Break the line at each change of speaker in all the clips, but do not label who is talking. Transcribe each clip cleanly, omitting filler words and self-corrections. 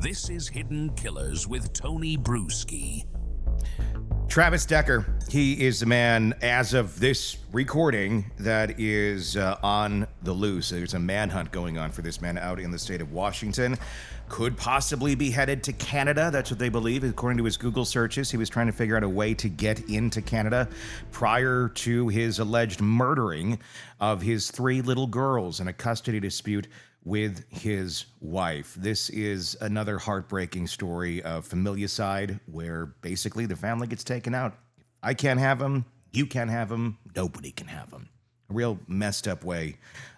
This is Hidden Killers with Tony Bruschi.
Travis Decker, he is the man, as of this recording, that is on the loose. There's a manhunt going on for this man out in the state of Washington. Could possibly be headed to Canada. That's what they believe. According to his Google searches, he was trying to figure out a way to get into Canada prior to his alleged murdering of his 3 little girls in a custody dispute with his wife. This is another heartbreaking story of familicide where basically the family gets taken out. I can't have him, you can't have him, nobody can have him. A real messed up way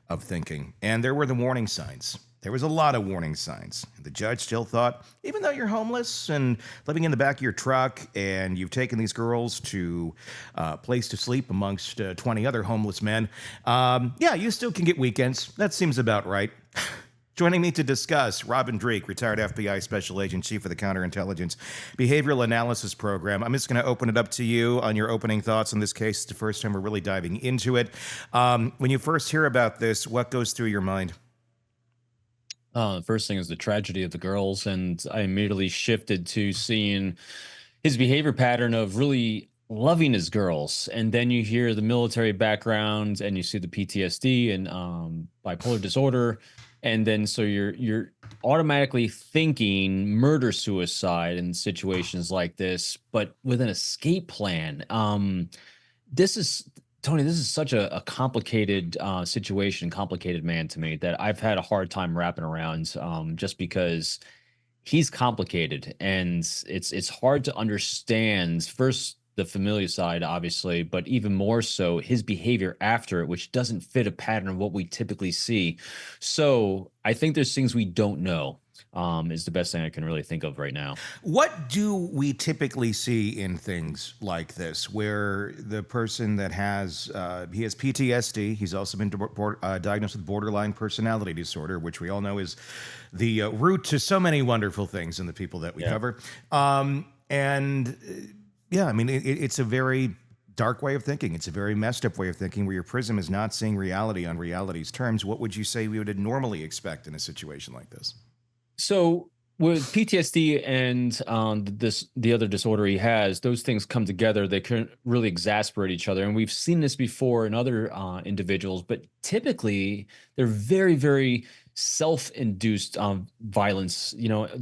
of thinking. And there were the warning signs. There was a lot of warning signs. The judge still thought, even though you're homeless and living in the back of your truck and you've taken these girls to a place to sleep amongst 20 other homeless men, yeah, you still can get weekends. That seems about right. Joining me to discuss, Robin Dreeke, retired FBI Special Agent, Chief of the Counterintelligence Behavioral Analysis Program. I'm just going to open it up to you on your opening thoughts on this case. It's the first time we're really diving into it. When you first hear about this, what goes through your mind?
The first thing is the tragedy of the girls, and I immediately shifted to seeing his behavior pattern of really loving his girls. And then you hear the military background, and you see the PTSD and bipolar disorder, and then so you're automatically thinking murder suicide in situations like this, but with an escape plan. This is Tony, this is such a complicated situation, complicated man to me that I've had a hard time wrapping around just because he's complicated and it's hard to understand. First, the familiar side, obviously, but even more so his behavior after it, which doesn't fit a pattern of what we typically see. So I think there's things we don't know. Is the best thing I can really think of right now.
What do we typically see in things like this, where the person that has he has PTSD, he's also been diagnosed with borderline personality disorder, which we all know is the root to so many wonderful things in the people that we cover. Yeah, I mean, it's a very dark way of thinking. It's a very messed up way of thinking where your prism is not seeing reality on reality's terms. What would you say we would normally expect in a situation like this?
So with PTSD and the other disorder he has, those things come together. They can really exasperate each other, and we've seen this before in other individuals. But typically, they're very, very self-induced violence,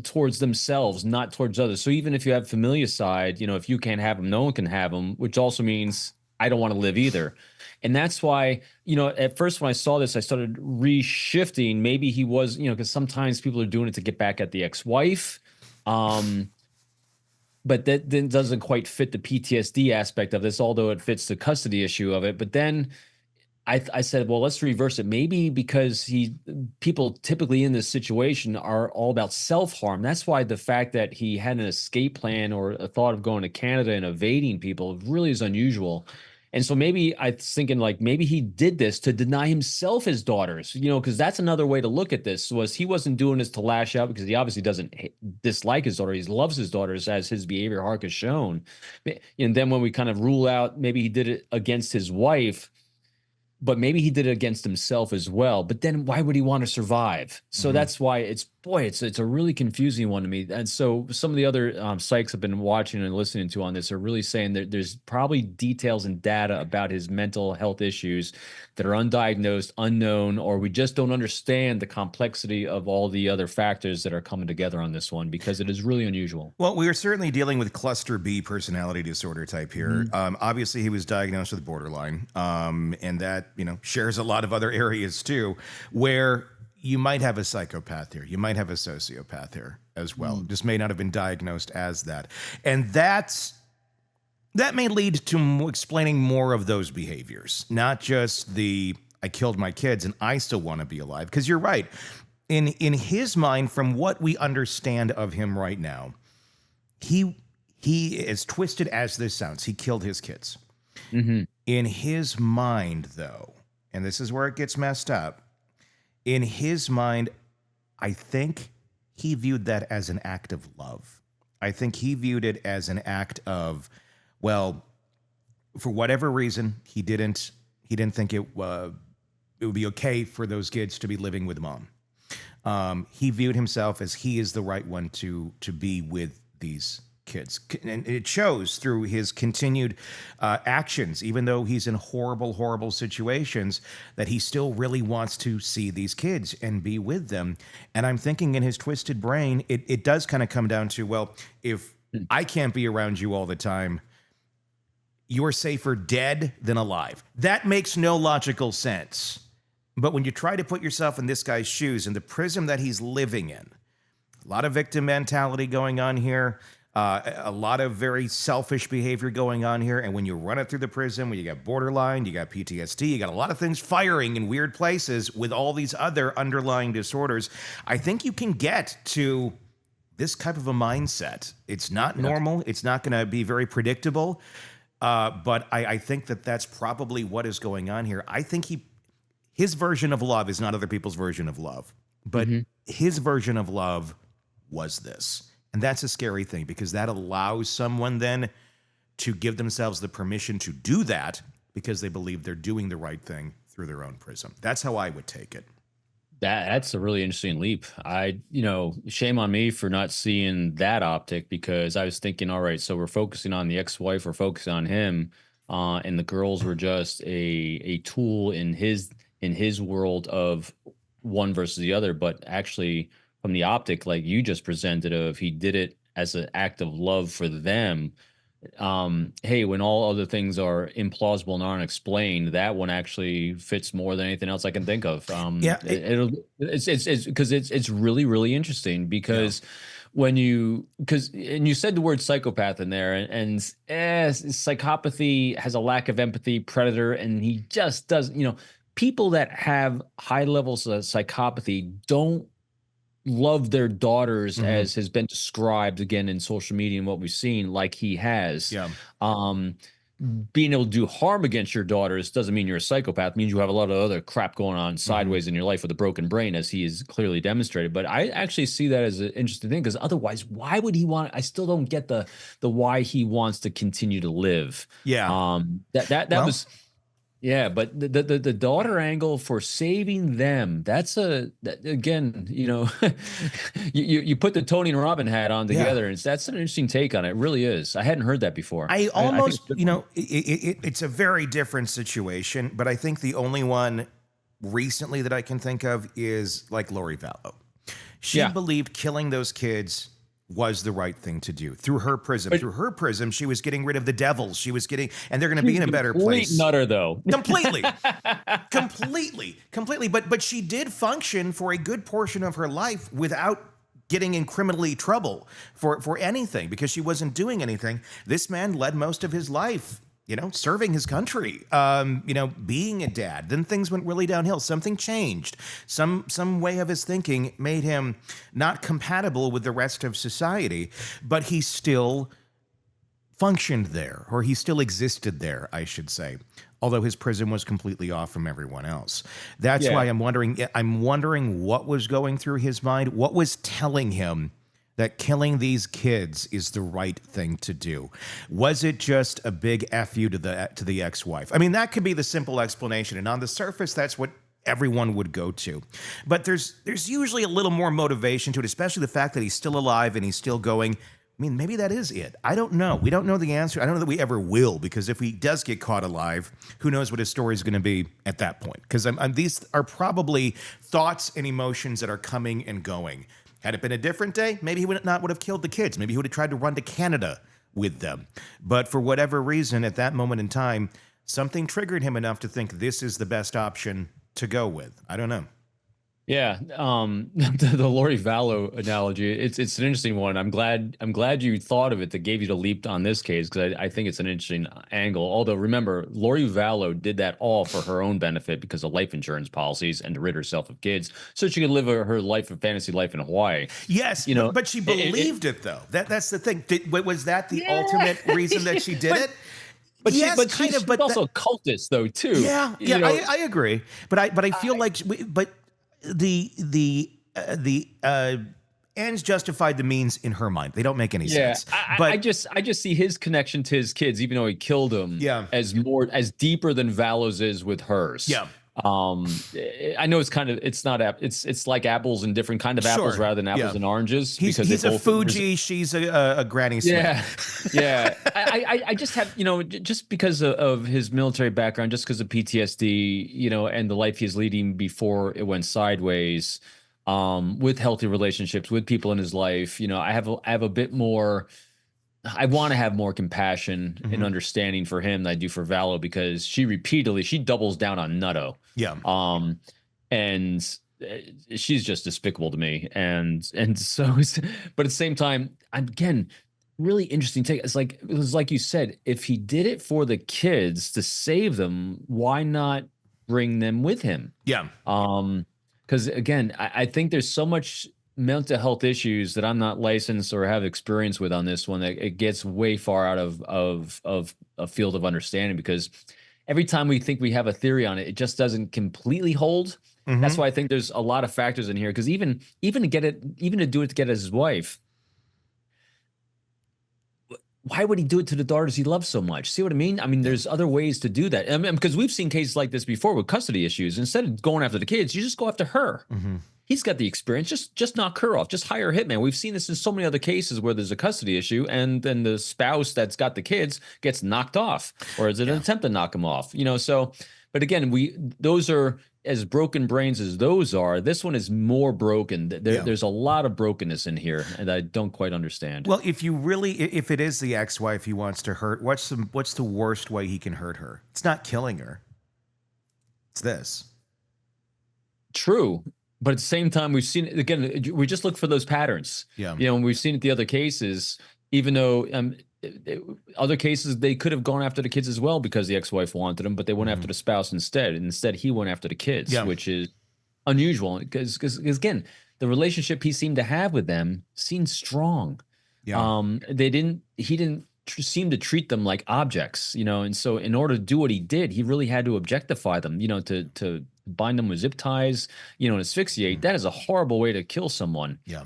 towards themselves, not towards others. So even if you have familicide, if you can't have them, no one can have them, which also means I don't want to live either. And that's why, at first when I saw this, I started reshifting. Maybe he was, because sometimes people are doing it to get back at the ex-wife. But that then doesn't quite fit the PTSD aspect of this, although it fits the custody issue of it. But then I said, well, let's reverse it. Maybe because people typically in this situation are all about self-harm. That's why the fact that he had an escape plan or a thought of going to Canada and evading people really is unusual. And so maybe I was thinking maybe he did this to deny himself his daughters, because that's another way to look at this. Was he wasn't doing this to lash out because he obviously doesn't dislike his daughter. He loves his daughters, as his behavior arc has shown. And then when we kind of rule out maybe he did it against his wife, but maybe he did it against himself as well. But then why would he want to survive? So that's why it's a really confusing one to me. And so some of the other psychs I've been watching and listening to on this are really saying that there's probably details and data about his mental health issues that are undiagnosed, unknown, or we just don't understand the complexity of all the other factors that are coming together on this one, because it is really unusual.
Well, we are certainly dealing with cluster B personality disorder type here. Obviously, he was diagnosed with borderline, and that shares a lot of other areas too, where you might have a psychopath here. You might have a sociopath here as well. Just may not have been diagnosed as that. And that may lead to explaining more of those behaviors, not just the I killed my kids and I still want to be alive. Because you're right. In his mind, from what we understand of him right now, he as twisted as this sounds, he killed his kids. In his mind, though, and this is where it gets messed up, in his mind, I think he viewed that as an act of love. I think he viewed it as an act of, well, for whatever reason, he didn't think it would be okay for those kids to be living with mom. He viewed himself as he is the right one to be with these kids, and it shows through his continued actions. Even though he's in horrible situations, that he still really wants to see these kids and be with them. And I'm thinking in his twisted brain, it does kind of come down to, well, if I can't be around you all the time, you're safer dead than alive. That makes no logical sense. But when you try to put yourself in this guy's shoes, in the prison that he's living in, a lot of victim mentality going on here, a lot of very selfish behavior going on here. And when you run it through the prison, when you got borderline, you got PTSD, you got a lot of things firing in weird places with all these other underlying disorders, I think you can get to this type of a mindset. It's not normal. It's not going to be very predictable. But I think that that's probably what is going on here. I think his version of love is not other people's version of love, but his version of love was this. And that's a scary thing, because that allows someone then to give themselves the permission to do that because they believe they're doing the right thing through their own prism. That's how I would take it.
That's a really interesting leap. Shame on me for not seeing that optic, because I was thinking, all right, so we're focusing on the ex-wife, we're focusing on him, and the girls were just a tool in his world of one versus the other. But actually, from the optic, like you just presented, of he did it as an act of love for them. Hey, when all other things are implausible and aren't explained, that one actually fits more than anything else I can think of. It's because it's really, really interesting, because when and you said the word psychopath in there, and psychopathy has a lack of empathy, predator, and he just doesn't, people that have high levels of psychopathy don't love their daughters as has been described again in social media and what we've seen, like he has. Being able to do harm against your daughters doesn't mean you're a psychopath. It means you have a lot of other crap going on sideways in your life with a broken brain, as he has clearly demonstrated. But I actually see that as an interesting thing, because otherwise, why would he want? I still don't get the why he wants to continue to live. That was. Yeah, but the daughter angle for saving them, again, you put the Tony and Robin hat on together, and that's an interesting take on it. It really is. I hadn't heard that before.
I it's a very different situation, but I think the only one recently that I can think of is like Lori Vallow. She believed killing those kids was the right thing to do through her prism. Through her prism, she was getting rid of the devils. She was getting, and they're going to be in a better place.
Nutter, though.
Completely. But she did function for a good portion of her life without getting in criminally trouble for anything, because she wasn't doing anything. This man led most of his life, serving his country, being a dad. Then things went really downhill. Something changed. Some way of his thinking made him not compatible with the rest of society, but he still functioned there, or he still existed there, I should say. Although his prism was completely off from everyone else. That's why I'm wondering what was going through his mind, what was telling him that killing these kids is the right thing to do. Was it just a big F you to the ex-wife? I mean, that could be the simple explanation, and on the surface, that's what everyone would go to. But there's usually a little more motivation to it, especially the fact that he's still alive and he's still going. I mean, maybe that is it. I don't know. We don't know the answer. I don't know that we ever will, because if he does get caught alive, who knows what his story is going to be at that point? Because these are probably thoughts and emotions that are coming and going. Had it been a different day, maybe he would have killed the kids. Maybe he would have tried to run to Canada with them. But for whatever reason, at that moment in time, something triggered him enough to think this is the best option to go with. I don't know.
Yeah, the Lori Vallow analogy, it's an interesting one. I'm glad you thought of it, that gave you the leap on this case, because I think it's an interesting angle. Although remember, Lori Vallow did that all for her own benefit because of life insurance policies and to rid herself of kids, so she could live her life, a fantasy life in Hawaii.
Yes, but she believed it though. That's the thing. Was that the ultimate reason that she did it?
But yes, she's also a cultist though too.
Yeah, I agree. But I feel like the ends justified the means in her mind. They don't make any sense.
But I just see his connection to his kids, even though he killed them, as deeper than Vallow's is with hers.
Yeah.
I know it's not it's like apples and different kind of apples
Sure.
rather than apples
Yeah.
and oranges
He's
because they
he's a
both
Fuji. She's a Granny
yeah,
Smith.
yeah. I just have, just because of his military background, just because of PTSD, and the life he's leading before it went sideways, with healthy relationships with people in his life, I have a bit more. I want to have more compassion and understanding for him than I do for Valo because she doubles down on Nutto.
Yeah.
And she's just despicable to me. And so, but at the same time, again, really interesting take. It was like you said, if he did it for the kids to save them, why not bring them with him?
Yeah.
Because again, I think there's so much mental health issues that I'm not licensed or have experience with on this one that it gets way far out of a field of understanding because every time we think we have a theory on it, it just doesn't completely hold. That's why I think there's a lot of factors in here because even to do it to get his wife, why would he do it to the daughters he loves so much? See what I mean? I mean, there's other ways to do that. I mean, because we've seen cases like this before with custody issues. Instead of going after the kids, you just go after her. He's got the experience. Just knock her off. Just hire a hitman. We've seen this in so many other cases where there's a custody issue, and then the spouse that's got the kids gets knocked off, or is it an attempt to knock him off? So. But again, those are as broken brains as those are. This one is more broken. There's a lot of brokenness in here, and I don't quite understand.
Well, if it is the ex-wife he wants to hurt, what's the worst way he can hurt her? It's not killing her. It's this.
True. But at the same time, we've seen it again. We just look for those patterns.
Yeah.
And we've seen it the other cases, even though other cases they could have gone after the kids as well because the ex-wife wanted them, but they went after the spouse instead. And instead, he went after the kids, which is unusual because again, the relationship he seemed to have with them seemed strong.
Yeah.
He didn't seem to treat them like objects, and so in order to do what he did, he really had to objectify them, to bind them with zip ties, and asphyxiate. That is a horrible way to kill someone.
Yeah.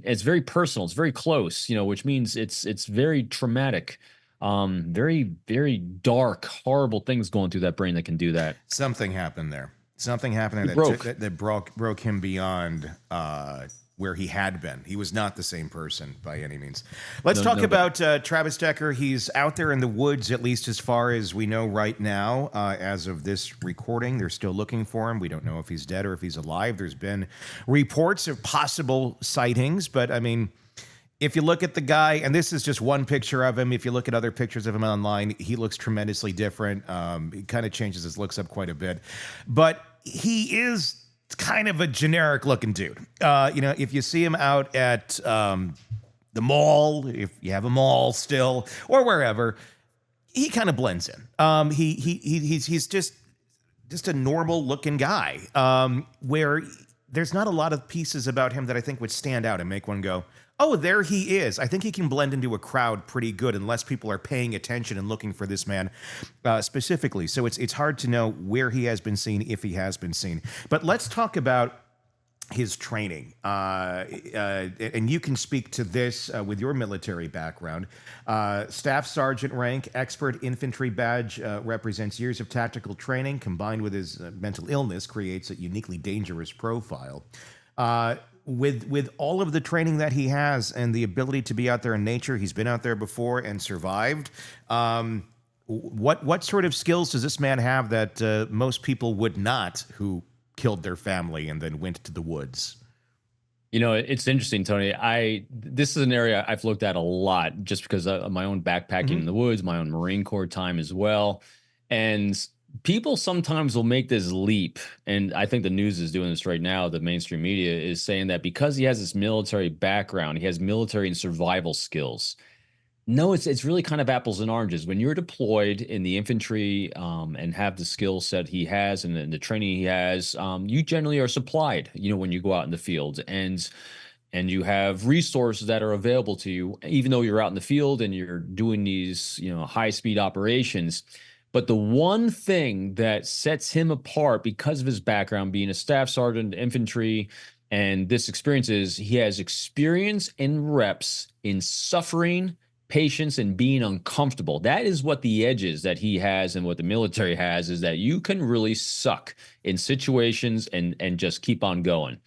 It's very personal. It's very close, which means it's very traumatic. Very, very dark, horrible things going through that brain that can do that.
Something happened there. Something happened there that broke him beyond where he had been. He was not the same person by any means. Let's talk about Travis Decker. He's out there in the woods, at least as far as we know right now. As of this recording, they're still looking for him. We don't know if he's dead or if he's alive. There's been reports of possible sightings, but I mean, if you look at the guy, and this is just one picture of him, if you look at other pictures of him online, he looks tremendously different. He kind of changes his looks up quite a bit, but he is kind of a generic looking dude. If you see him out at the mall, if you have a mall still, or wherever, he kind of blends in. He's just a normal looking guy, where there's not a lot of pieces about him that I think would stand out and make one go, oh, there he is. I think he can blend into a crowd pretty good unless people are paying attention and looking for this man specifically. So it's hard to know where he has been seen, if he has been seen. But let's talk about his training. And you can speak to this with your military background. Staff sergeant rank, expert infantry badge represents years of tactical training combined with his mental illness creates a uniquely dangerous profile. With all of the training that he has and the ability to be out there in nature, he's been out there before and survived. What sort of skills does this man have that most people would not, who killed their family and then went to the woods?
It's interesting, Tony. This is an area I've looked at a lot just because of my own backpacking in the woods, my own Marine Corps time as well. And people sometimes will make this leap, and I think the news is doing this right now. The mainstream media is saying that because he has this military background, he has military and survival skills. No, it's really kind of apples and oranges. When you're deployed in the infantry and have the skill set he has and the training he has, you generally are supplied, when you go out in the field. And you have resources that are available to you, even though you're out in the field and you're doing these, high-speed operations. But the one thing that sets him apart because of his background, being a staff sergeant, infantry, and this experience is he has experience and reps in suffering patience, and being uncomfortable. That is what the edges that he has and what the military has, is that you can really suck in situations and just keep on going.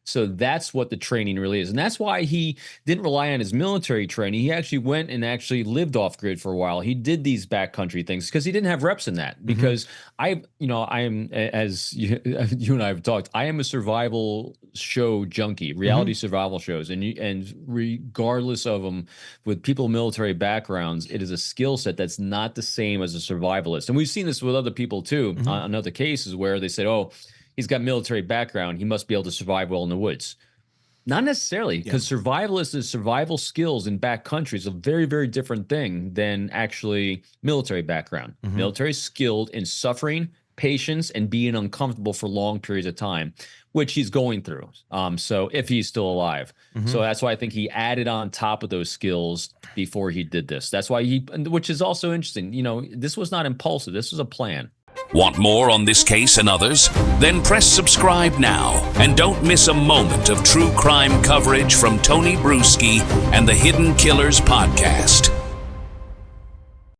So that's what the training really is. And that's why he didn't rely on his military training. He actually went and actually lived off grid for a while. He did these backcountry things because he didn't have reps in that. Because I am, as you and I have talked, I am a survival show junkie, reality survival shows. And regardless of them, with people with military backgrounds, it is a skill set that's not the same as a survivalist. And we've seen this with other people too, on other cases where they said, oh, he's got military background, he must be able to survive well in the woods. Not necessarily, because survivalist is survival skills in backcountry is a very, very different thing than actually military background. Military is skilled in suffering, patience, and being uncomfortable for long periods of time, which he's going through. So if he's still alive. So that's why I think he added on top of those skills before he did this. That's why which is also interesting. You know, this was not impulsive. This was a plan.
Want more on this case and others? Then press subscribe now and don't miss a moment of true crime coverage from Tony Bruschi and the Hidden Killers podcast.